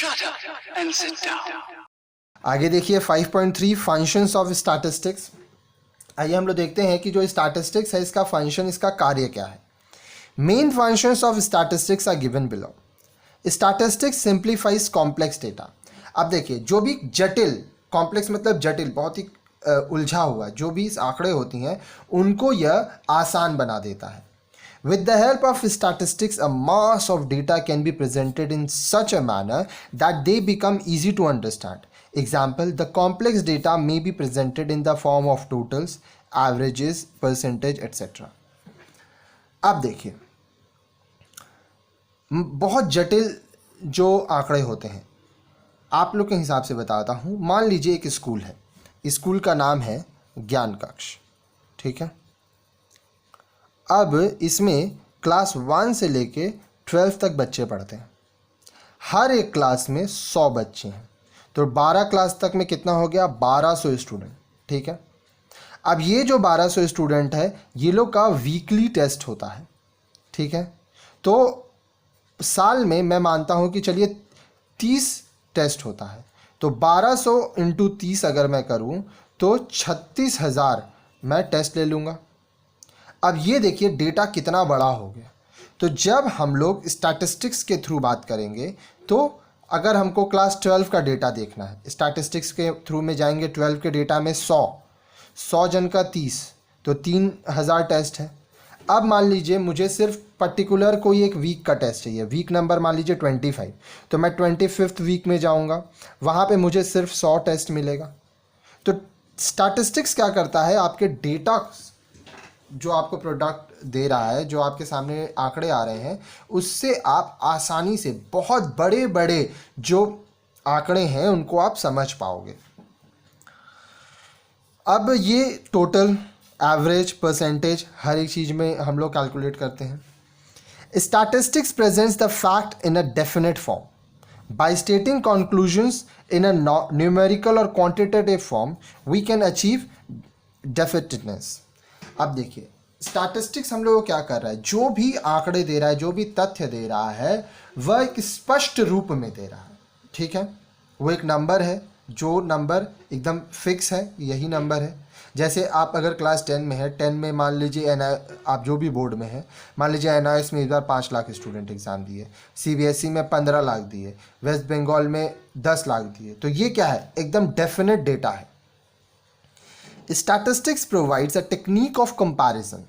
Shut up and sit down. आगे देखिए 5.3 functions of statistics. आइए हम लोग देखते हैं कि जो स्टैटिस्टिक्स है इसका फंक्शन, इसका कार्य क्या है। Main functions of statistics are given below. Statistics simplifies complex data. अब देखिए जो भी जटिल, कॉम्प्लेक्स मतलब जटिल, बहुत ही उलझा हुआ, जो भी इस आंकड़े होती हैं उनको यह आसान बना देता है। With the help of statistics, a mass of data can be presented in such a manner that they become easy to understand. Example, the complex data may be presented in the form of totals, averages, percentage, etc. अब देखिए बहुत जटिल जो आंकड़े होते हैं, आप लोग के हिसाब से बताता हूँ। मान लीजिए एक स्कूल है, स्कूल का नाम है ज्ञान कक्ष, ठीक है। अब इसमें क्लास 1 से लेके 12 तक बच्चे पढ़ते हैं। हर एक क्लास में 100 बच्चे हैं, तो 12 क्लास तक में कितना हो गया, 1200 स्टूडेंट, ठीक है। अब ये जो 1200 स्टूडेंट है ये लोग का वीकली टेस्ट होता है, ठीक है। तो साल में मैं मानता हूँ कि चलिए 30 टेस्ट होता है, तो 1200 इंटू 30 अगर मैं करूँ तो 36,000 मैं टेस्ट ले लूँगा। अब ये देखिए डेटा कितना बड़ा हो गया। तो जब हम लोग स्टैटिस्टिक्स के थ्रू बात करेंगे, तो अगर हमको क्लास 12 का डेटा देखना है, स्टैटिस्टिक्स के थ्रू में जाएंगे, 12 के डेटा में 100 जन का 30, तो 3,000 टेस्ट है। अब मान लीजिए मुझे सिर्फ पर्टिकुलर कोई एक वीक का टेस्ट चाहिए, वीक नंबर मान लीजिए 25, तो मैं 25th वीक में जाऊंगा, वहाँ पे मुझे सिर्फ 100 टेस्ट मिलेगा। तो स्टैटिस्टिक्स क्या करता है, आपके डेटा जो आपको प्रोडक्ट दे रहा है, जो आपके सामने आंकड़े आ रहे हैं, उससे आप आसानी से बहुत बड़े बड़े जो आंकड़े हैं उनको आप समझ पाओगे। अब ये टोटल, एवरेज, परसेंटेज, हर एक चीज़ में हम लोग कैलकुलेट करते हैं। Statistics presents the fact in a definite form. By stating conclusions in a numerical or quantitative form we can achieve definiteness. अब देखिए स्टैटिस्टिक्स हम लोग को क्या कर रहा है, जो भी आंकड़े दे रहा है, जो भी तथ्य दे रहा है, वह एक स्पष्ट रूप में दे रहा है, ठीक है। वो एक नंबर है, जो नंबर एकदम फिक्स है, यही नंबर है। जैसे आप अगर क्लास 10 में है, 10 में मान लीजिए आप जो भी बोर्ड में है, मान लीजिए NIS में इस बार 5 लाख स्टूडेंट एग्ज़ाम दिए, CBSE में 15 लाख दिए, वेस्ट बंगाल में 10 लाख दिए, तो ये क्या है, एकदम डेफिनेट डेटा है। Statistics provides a technique of comparison.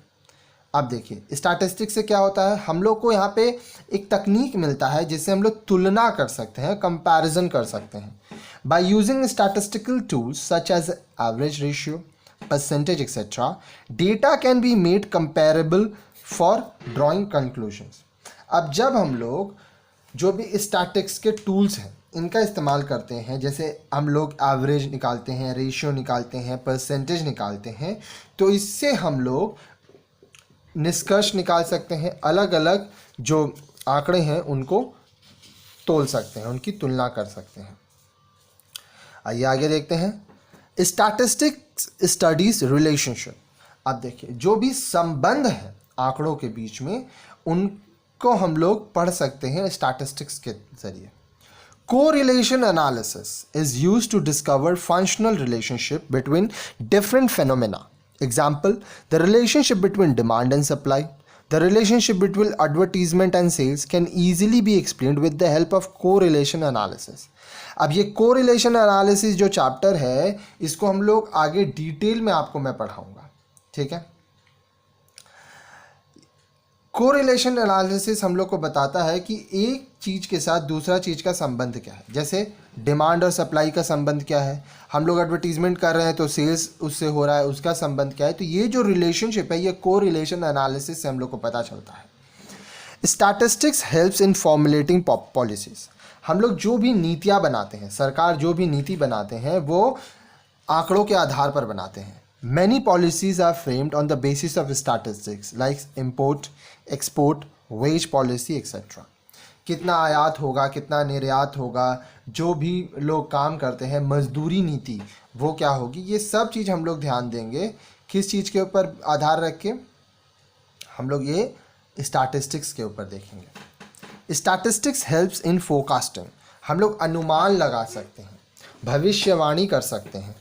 अब देखिए स्टैटिस्टिक्स से क्या होता है, हम लोग को यहाँ पे एक तकनीक मिलता है जिससे हम लोग तुलना कर सकते हैं, कंपैरिजन कर सकते हैं। By using statistical tools such as average ratio, percentage etcetera, data can be made comparable for drawing conclusions. अब जब हम लोग जो भी स्टैटिस्टिक्स के टूल्स हैं इनका इस्तेमाल करते हैं, जैसे हम लोग एवरेज निकालते हैं, रेशियो निकालते हैं, परसेंटेज निकालते हैं, तो इससे हम लोग निष्कर्ष निकाल सकते हैं, अलग अलग जो आंकड़े हैं उनको तोल सकते हैं, उनकी तुलना कर सकते हैं। आइए आगे देखते हैं। Statistics studies relationship. अब देखिए जो भी संबंध है आंकड़ों के बीच में, उनको हम लोग पढ़ सकते हैं स्टैटिस्टिक्स के जरिए। Correlation analysis is used to discover functional relationship between different phenomena. Example, the relationship between demand and supply. The relationship between advertisement and sales can easily be explained with the help of correlation analysis. अब ये correlation analysis जो chapter है, इसको हम लोग आगे detail में आपको मैं पढ़ाऊंगा, ठीक है। कोरिलेशन एनालिसिस हम लोग को बताता है कि एक चीज़ के साथ दूसरा चीज़ का संबंध क्या है। जैसे डिमांड और सप्लाई का संबंध क्या है, हम लोग एडवर्टीजमेंट कर रहे हैं तो सेल्स उससे हो रहा है, उसका संबंध क्या है। तो ये जो रिलेशनशिप है ये कोरिलेशन एनालिसिस से हम लोग को पता चलता है। Statistics helps in formulating policies. हम लोग जो भी नीतियाँ बनाते हैं, सरकार जो भी नीति बनाते हैं वो आंकड़ों के आधार पर बनाते हैं। Many policies are framed on the basis of statistics like import, export, wage policy, etc. कितना आयात होगा, कितना निर्यात होगा, जो भी लोग काम करते हैं, मजदूरी नीति वो क्या होगी, ये सब चीज़ हम लोग ध्यान देंगे। किस चीज़ के ऊपर आधार रख के, हम लोग ये स्टैटिस्टिक्स के ऊपर देखेंगे। Statistics helps in forecasting. हम लोग अनुमान लगा सकते हैं, भविष्यवाणी कर सकते हैं.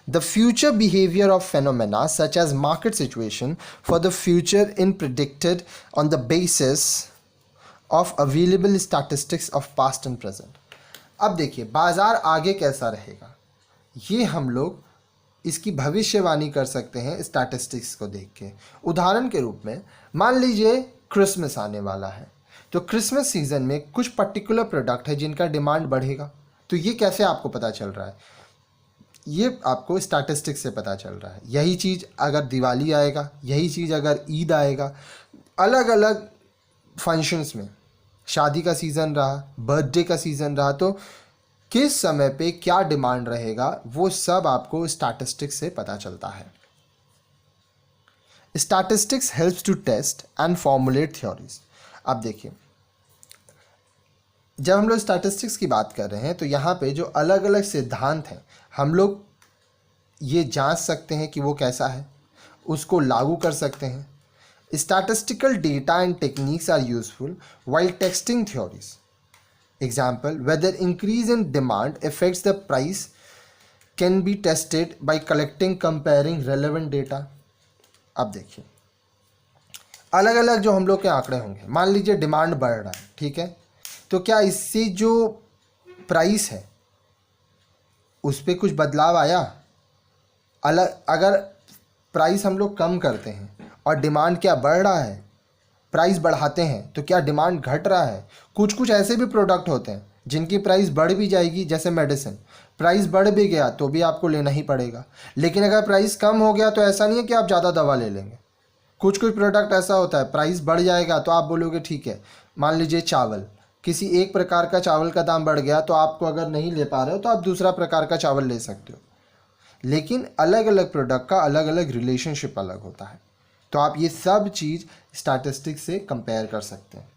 The future behavior of phenomena such as market situation for the future in predicted on the basis of available statistics of past and present. अब देखिए बाजार आगे कैसा रहेगा, ये हम लोग इसकी भविष्यवाणी कर सकते हैं स्टैटिस्टिक्स को देख के. उदाहरण के रूप में मान लीजिए क्रिसमस आने वाला है, तो क्रिसमस सीज़न में कुछ पर्टिकुलर प्रोडक्ट है जिनका डिमांड बढ़ेगा. तो ये कैसे आपको पता चल रहा है, ये आपको स्टैटिस्टिक्स से पता चल रहा है. यही चीज़ अगर दिवाली आएगा, यही चीज़ अगर ईद आएगा, अलग अलग फंक्शंस में, शादी का सीज़न रहा, बर्थडे का सीज़न रहा, तो किस समय पे क्या डिमांड रहेगा वो सब आपको स्टैटिस्टिक्स से पता चलता है. Statistics helps to test and formulate theories. अब देखिए जब हम लोग स्टैटिस्टिक्स की बात कर रहे हैं तो यहाँ पे जो अलग अलग सिद्धांत हैं हम लोग ये जांच सकते हैं कि वो कैसा है, उसको लागू कर सकते हैं. Statistical data and techniques are useful while testing theories. Example, whether increase in demand affects the price can be tested by collecting comparing relevant data. अब देखिए अलग अलग जो हम लोग के आंकड़े होंगे, मान लीजिए डिमांड बढ़ रहा है, ठीक है, तो क्या इससे जो प्राइस है उस पर कुछ बदलाव आया? अगर प्राइस हम लोग कम करते हैं और डिमांड क्या बढ़ रहा है, प्राइस बढ़ाते हैं, तो क्या डिमांड घट रहा है? कुछ ऐसे भी प्रोडक्ट होते हैं जिनकी प्राइस बढ़ भी जाएगी, जैसे मेडिसिन, प्राइस बढ़ भी गया तो भी आपको लेना ही पड़ेगा. लेकिन अगर प्राइस कम हो गया तो ऐसा नहीं है कि आप ज़्यादा दवा ले लेंगे. कुछ प्रोडक्ट ऐसा होता है प्राइस बढ़ जाएगा तो आप बोलोगे ठीक है. मान लीजिए चावल, किसी एक प्रकार का चावल का दाम बढ़ गया तो आपको अगर नहीं ले पा रहे हो तो आप दूसरा प्रकार का चावल ले सकते हो. लेकिन अलग अलग प्रोडक्ट का अलग अलग रिलेशनशिप अलग होता है. तो आप ये सब चीज़ स्टैटिस्टिक्स से कंपेयर कर सकते हैं.